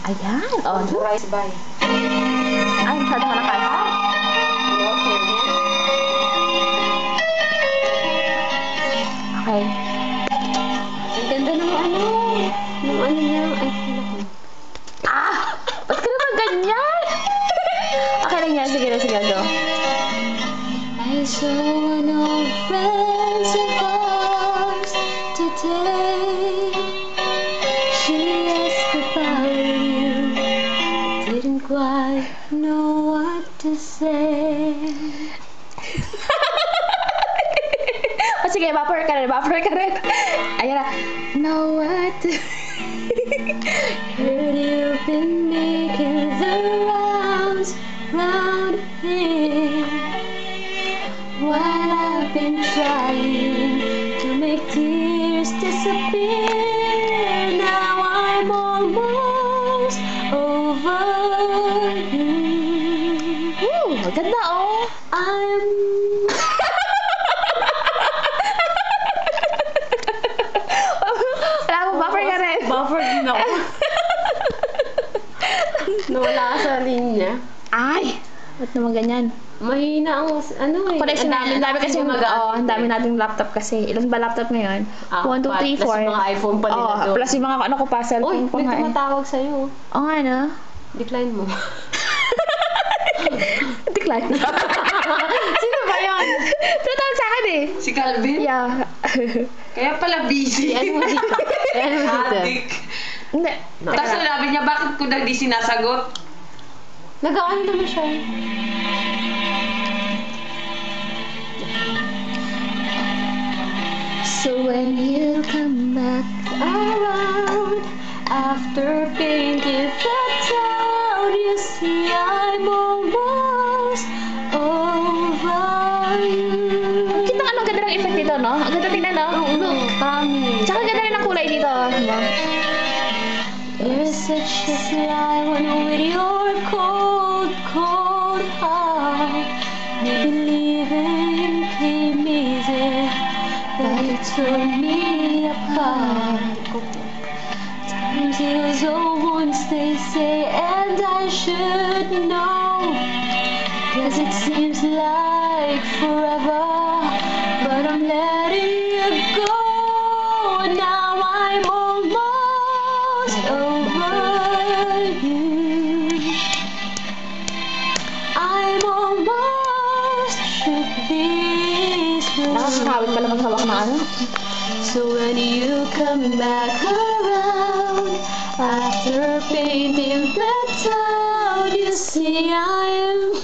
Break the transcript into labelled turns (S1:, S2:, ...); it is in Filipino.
S1: Ayan. Oh,
S2: Rice by.
S1: ay, masyado malakas. Okay.
S2: Ang ganda ng ano. Ng ano niya. Ay, naku.
S1: Ah! Ba't ka naman ganyan? Okay lang yan. Sige na, sige na. Go.
S2: I saw one old friends of ours today. She asked about you. Didn't quite know what to say.
S1: O sige, buffer ka rin. Buffer ka rin. Ayan na. Know what to...
S2: Heard you've been making the rounds round here. While I've been trying to make tears disappear. Now I'm almost over you.
S1: Woo! Maganda, oh.
S2: I'm
S1: Wala mo, buffer ka rin.
S2: buffered na ako. Nawala ka sa linya.
S1: Ay! Ba't naman ganyan?
S2: Mahina ang ano eh.
S1: Connection namin. Ang dami kasi ang dami nating laptop kasi. Ilan ba laptop ngayon? 1, 2, 3, 4.
S2: Plus yung mga iPhone pa nila doon.
S1: Plus yung mga ano ko pa,
S2: Uy,
S1: cellphone pa
S2: may
S1: nga eh.
S2: tumatawag sa'yo.
S1: Oo nga, no?
S2: Decline mo.
S1: Decline.
S2: Sino ba yun?
S1: Tutawag sa akin eh.
S3: Si Calvin?
S1: Yeah.
S3: Kaya pala busy.
S2: Ano mo dito? Ano mo dito?
S3: Adik.
S1: Hindi.
S3: Tapos sinabi niya, bakit ko na di sinasagot?
S2: Nag-ano naman siya. So when you come back around after painting the town, you see I'm almost over you.
S1: Kita ano, ganda ng effect dito, no? Ang ganda tingnan, no? Look.
S2: Kami.
S1: Tsaka ganda rin ang kulay dito, diba?
S2: You're such a sly one with your cold, cold heart. You believe it came easy, but it tore me apart. Times heals all once they say, and I should know, 'cause it seems like forever, but I'm letting you go. Now I'm almost over you. I'm almost shook these blues.
S1: Nakakakawit pala maghawak ng ano.
S2: So when you come back around after painting the town, you see I'm